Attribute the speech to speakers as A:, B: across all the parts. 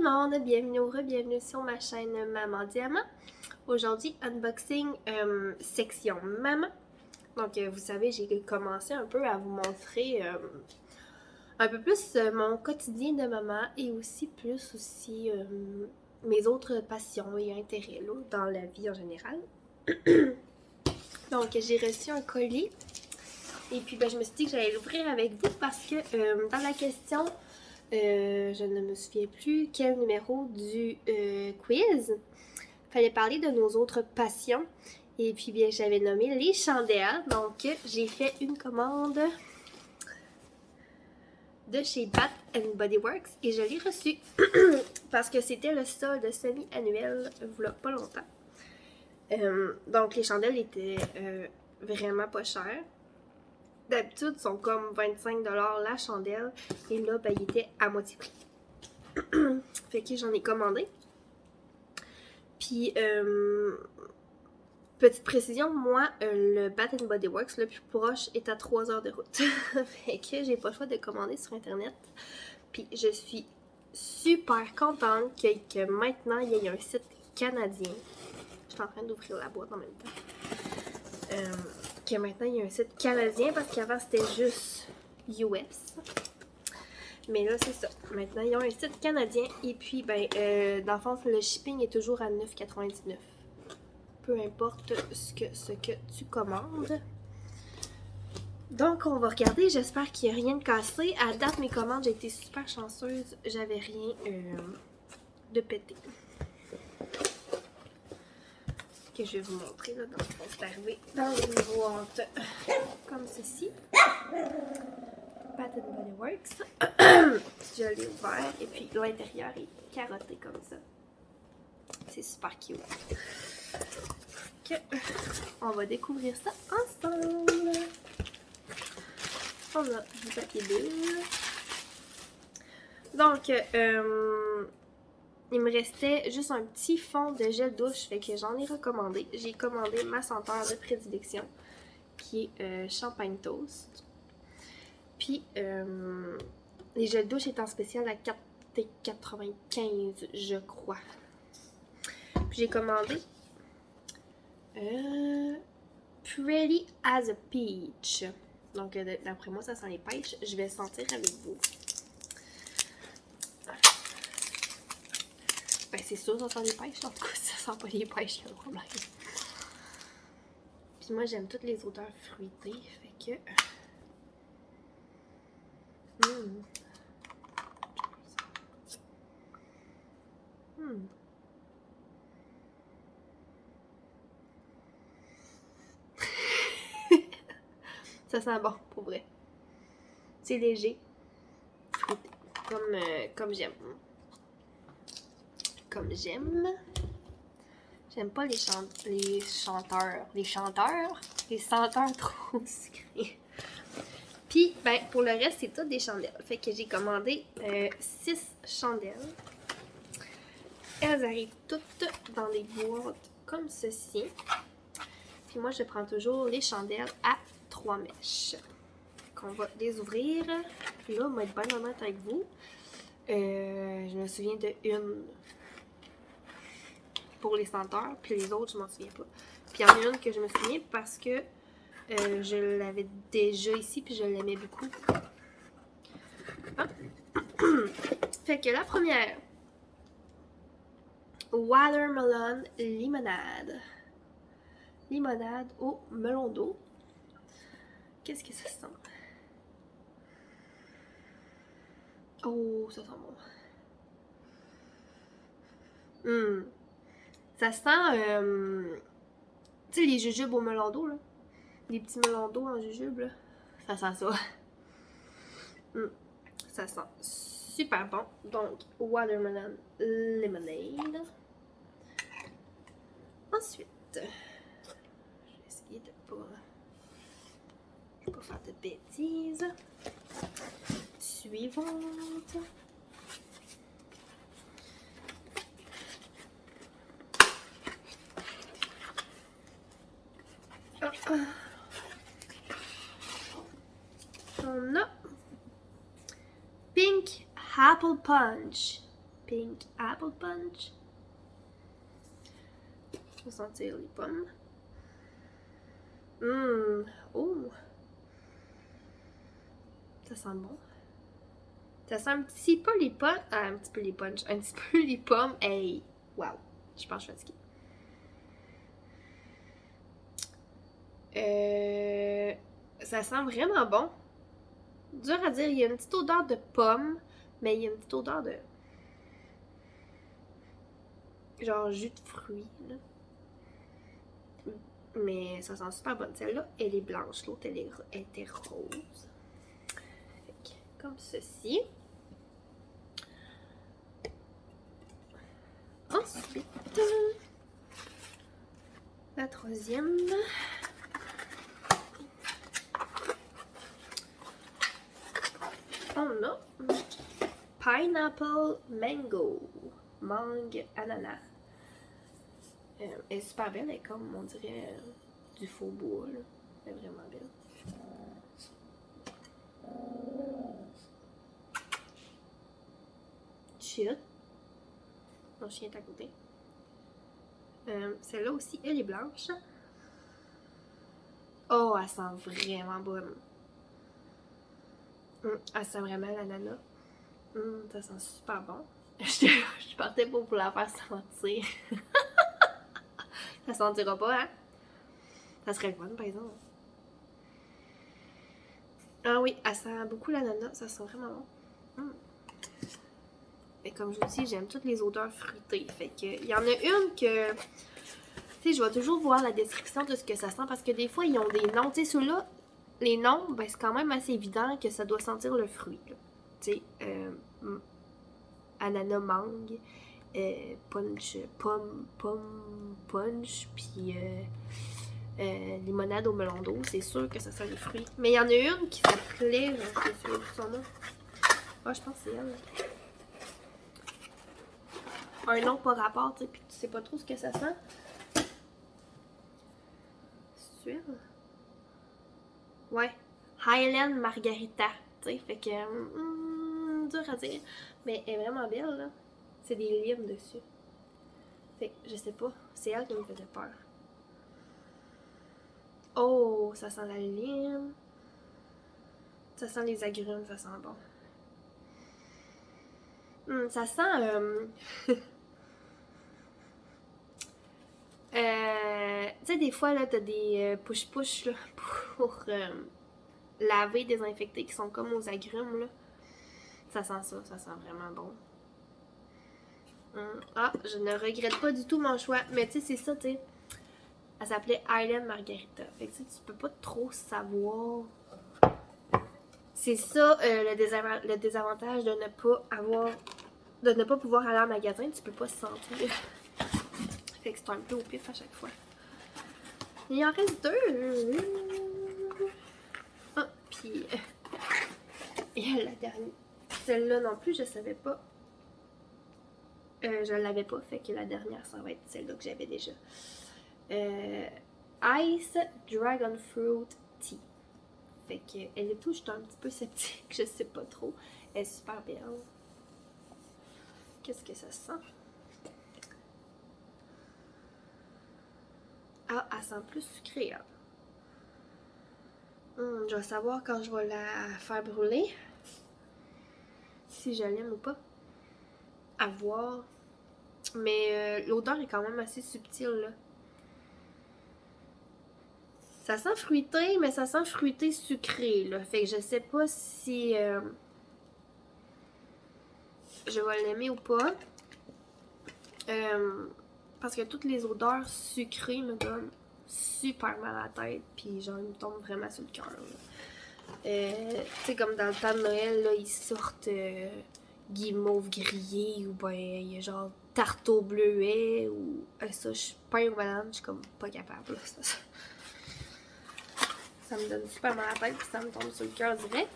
A: monde, bienvenue ou re-bienvenue sur ma chaîne Maman Diamant. Aujourd'hui, unboxing section Maman. Donc vous savez, j'ai commencé un peu à vous montrer un peu plus mon quotidien de maman et aussi mes autres passions et intérêts là, dans la vie en général. Donc j'ai reçu un colis et puis je me suis dit que j'allais l'ouvrir avec vous parce que dans la question... je ne me souviens plus quel numéro du quiz. Fallait parler de nos autres passions. Et puis bien, j'avais nommé les chandelles. Donc, j'ai fait une commande de chez Bath Body Works et je l'ai reçue parce que c'était le solde semi-annuel voilà pas longtemps. Donc, les chandelles étaient vraiment pas chères. D'habitude, ils sont comme 25$ la chandelle. Et là, il était à moitié prix. Fait que j'en ai commandé. Puis, petite précision, moi, le Bath Body Works le plus proche est à 3 heures de route. Fait que j'ai pas le choix de commander sur Internet. Puis, je suis super contente que maintenant, il y ait un site canadien. Je suis en train d'ouvrir la boîte en même temps. Que maintenant, il y a un site canadien parce qu'avant, c'était juste US. Mais là, c'est ça. Maintenant, ils ont un site canadien. Et puis, dans le fond, le shipping est toujours à 9,99$. Peu importe ce que tu commandes. Donc, on va regarder. J'espère qu'il n'y a rien de cassé. À date, mes commandes, j'ai été super chanceuse. J'avais rien de pété. Que je vais vous montrer. Là, donc, c'est arrivé dans une boîte comme ceci. Bath Body Works. Je l'ai ouvert et puis l'intérieur est carotté comme ça. C'est super cute. On va découvrir ça ensemble. On a du papier bulle. Donc, il me restait juste un petit fond de gel douche, fait que j'en ai recommandé. J'ai commandé ma senteur de prédilection qui est Champagne Toast. Puis, les gels douche étant spécial à 4,95$, je crois. Puis j'ai commandé Pretty as a Peach. Donc, d'après moi, ça sent les pêches. Je vais sentir avec vous. C'est sûr, ça sent les pêches. En tout cas, si ça sent pas les pêches, il y a un problème. Puis moi, j'aime toutes les odeurs fruitées. Fait que... Ça sent bon, pour vrai. C'est léger. Fruité. Comme j'aime. Comme j'aime. J'aime pas les chanteurs. Les senteurs trop sucrées. Puis, pour le reste, c'est tout des chandelles. Fait que j'ai commandé 6 chandelles. Elles arrivent toutes dans des boîtes comme ceci. Puis moi, je prends toujours les chandelles à 3 mèches. On va les ouvrir. Puis là, on va être bien honnête avec vous. Je me souviens de une pour les senteurs, puis les autres, je m'en souviens pas. Puis il y en a une que je me souviens parce que je l'avais déjà ici, puis je l'aimais beaucoup. Ah. Fait que la première, Watermelon Limonade. Limonade au melon d'eau. Qu'est-ce que ça sent? Oh, ça sent bon. Ça sent, tu sais, les jujubes au melon d'eau, là. Les petits melons d'eau en jujubes, là. Ça sent ça. Ça sent super bon. Donc, Watermelon Lemonade. Ensuite, je vais essayer de pas faire de bêtises. Suivante. On a Pink Apple Punch. Pink Apple Punch. Je vais sentir les pommes. Oh! Ça sent bon. Ça sent un petit peu les pommes. Ah, un petit peu les punch. Un petit peu les pommes. Hey! Wow! Je pense que je suis fatiguée. Ça sent vraiment bon. Dur à dire. Il y a une petite odeur de pomme, mais il y a une petite odeur de... genre jus de fruits, là. Mais ça sent super bon. Celle-là, elle est blanche. L'autre, elle était rose. Fait que, comme ceci. Ensuite, la troisième. On a Pineapple Mango. Mangue ananas. Elle est super belle, elle est comme, on dirait, du faux bois, là. Elle est vraiment belle. Chut. Mon chien est à côté. Celle-là aussi, elle est blanche. Oh, elle sent vraiment bonne. Elle sent vraiment l'ananas. Ça sent super bon. Je partais pour la faire sentir. Ça sentira pas, hein? Ça serait le fun, par exemple. Ah oui, elle sent beaucoup l'ananas. Ça sent vraiment bon. Mais comme je vous dis, j'aime toutes les odeurs fruitées. Fait que, il y en a une que... Tu sais, je vais toujours voir la description de ce que ça sent parce que des fois, ils ont des noms. Tu sais, ceux-là, les noms, ben, c'est quand même assez évident que ça doit sentir le fruit. Tu sais, ananas mangue, punch, pomme, punch, puis limonade au melon d'eau. C'est sûr que ça sent les fruits. Mais il y en a une qui s'appelait, je me souviens plus son nom. Ah, je pense que c'est elle. Un nom par rapport, tu sais, puis tu sais pas trop ce que ça sent. C'est sûr. Ouais. Highland Margarita, tu sais, fait que, dur à dire. Mais elle est vraiment belle, là. C'est des limes dessus. Fait que, je sais pas, c'est elle qui me faisait peur. Oh, ça sent la lime. Ça sent les agrumes, ça sent bon. Ça sent... tu sais, des fois, là, t'as des push-push, là, pour laver, désinfecter, qui sont comme aux agrumes, là. Ça sent vraiment bon. Ah, je ne regrette pas du tout mon choix. Mais tu sais, c'est ça, tu sais. Elle s'appelait Highland Margarita. Fait que tu peux pas trop savoir. C'est ça, le désavantage de ne pas avoir... de ne pas pouvoir aller en magasin. Tu peux pas se sentir. Fait que c'est un peu au pif à chaque fois. Il en reste deux. Ah, puis... et la dernière. Celle-là non plus, je savais pas. Je l'avais pas, fait que la dernière, ça va être celle-là que j'avais déjà. Ice Dragon Fruit Tea. Fait que elle est tout, je suis un petit peu sceptique, je sais pas trop. Elle est super belle. Qu'est-ce que ça sent? Ah, elle sent plus sucrée, hein. Je vais savoir quand je vais la faire brûler. Si je l'aime ou pas. À voir. Mais l'odeur est quand même assez subtile, là. Ça sent fruité, mais ça sent fruité sucré, là. Fait que je sais pas si je vais l'aimer ou pas. Parce que toutes les odeurs sucrées me donnent super mal à la tête, puis genre, ils me tombent vraiment sur le cœur. Tu sais, comme dans le temps de Noël, là, ils sortent guimauve grillé, ou ben, il y a genre tarte au bleuet, ou ça, je suis pain aux bananes, je suis comme pas capable, là. Ça me donne super mal à la tête, puis ça me tombe sur le cœur direct.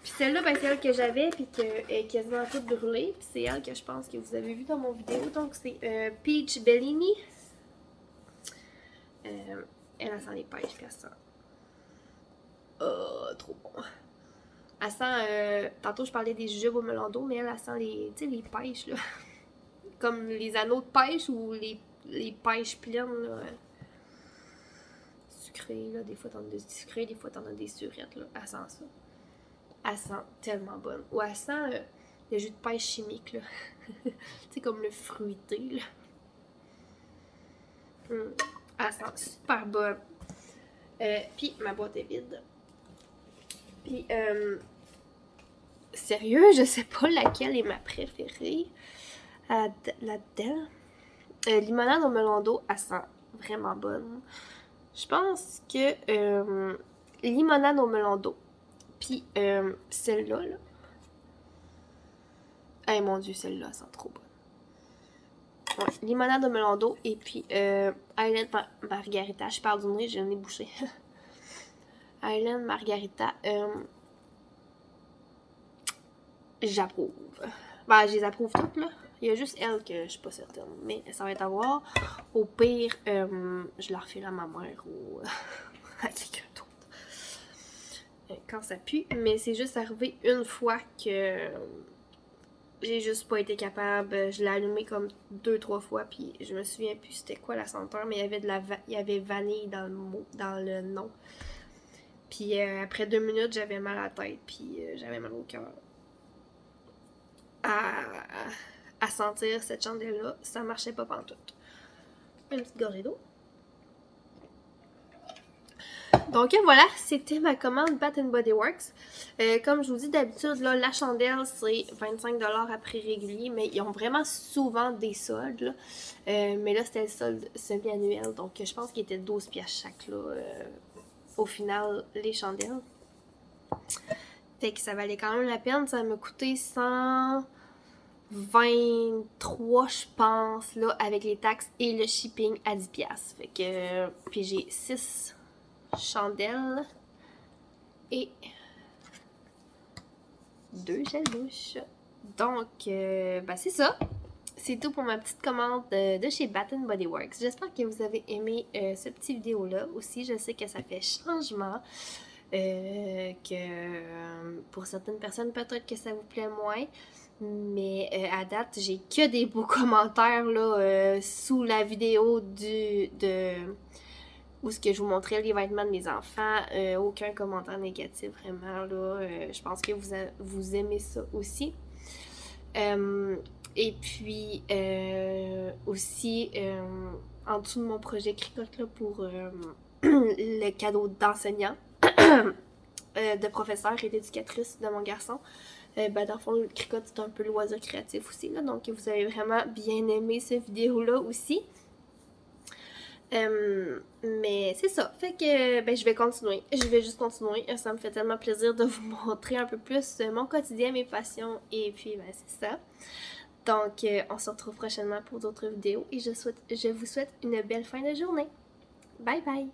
A: Puis celle-là, ben, c'est elle que j'avais, puis qu'elle est quasiment toute brûlée. Puis c'est elle que je pense que vous avez vu dans mon vidéo. Donc c'est Peach Bellini. Elle sent les pêches, puis elle sent... oh, trop bon. Elle sent, tantôt je parlais des jujubes au melon d'eau, mais elle sent les pêches, là. Comme les anneaux de pêche ou les pêches pleines, là. Sucrées, là. Des fois t'en as des sucrées, des fois t'en as des surettes, là. Elle sent ça. Elle sent tellement bonne. Ou elle sent le jus de pêche chimique, là. Tu sais, comme le fruité, là. Elle sent super bonne. Puis ma boîte est vide. Puis, sérieux, je sais pas laquelle est ma préférée là-dedans. Limonade au melon d'eau, elle sent vraiment bonne. Je pense que limonade au melon d'eau. Puis celle-là, là. Eh mon dieu, celle-là, elle sent trop bonne. Ouais, limonade au melon d'eau et puis Island Margarita. Je parle du nez, j'ai le nez bouché. Island Margarita. J'approuve. Ben, je les approuve toutes, là. Il y a juste elle que je suis pas certaine. Mais ça va être à voir. Au pire, je la refile à ma mère ou à quelqu'un d'autre. Quand ça pue. Mais c'est juste arrivé une fois que j'ai juste pas été capable. Je l'ai allumé comme 2-3 fois. Puis je me souviens plus c'était quoi la senteur. Mais il y avait vanille dans le nom. Puis après 2 minutes, j'avais mal à la tête. Puis j'avais mal au cœur. À sentir cette chandelle-là, ça marchait pas pantoute. Une petite gorgée d'eau. Donc voilà, c'était ma commande Bath Body Works. Comme je vous dis d'habitude, là, la chandelle, c'est 25$ à prix régulier, mais ils ont vraiment souvent des soldes. Là. Mais là, c'était le solde semi-annuel, donc je pense qu'il était 12$ chaque, là, au final, les chandelles. Fait que ça valait quand même la peine. Ça m'a coûté 123, je pense, là, avec les taxes et le shipping à 10$. Fait que... Puis j'ai 6 chandelles et 2 gels douche. Donc, ben c'est ça. C'est tout pour ma petite commande de chez Bath Body Works. J'espère que vous avez aimé ce petit vidéo-là. Aussi, je sais que ça fait changement. Que pour certaines personnes, peut-être que ça vous plaît moins. Mais à date, j'ai que des beaux commentaires là, sous la vidéo où ce que je vous montrais les vêtements de mes enfants. Aucun commentaire négatif, vraiment. Là, je pense que vous aimez ça aussi. Et puis, aussi, en dessous de mon projet Cricotte là, pour le cadeau d'enseignant, de professeur et d'éducatrice de mon garçon, ben dans le fond, le Cricotte, c'est un peu loisir créatif aussi. Là, donc, vous avez vraiment bien aimé cette vidéo-là aussi. Mais c'est ça. Fait que ben, je vais continuer. Je vais juste continuer. Ça me fait tellement plaisir de vous montrer un peu plus mon quotidien, mes passions. Et puis, ben, c'est ça. Donc, on se retrouve prochainement pour d'autres vidéos. Et je vous souhaite une belle fin de journée. Bye bye!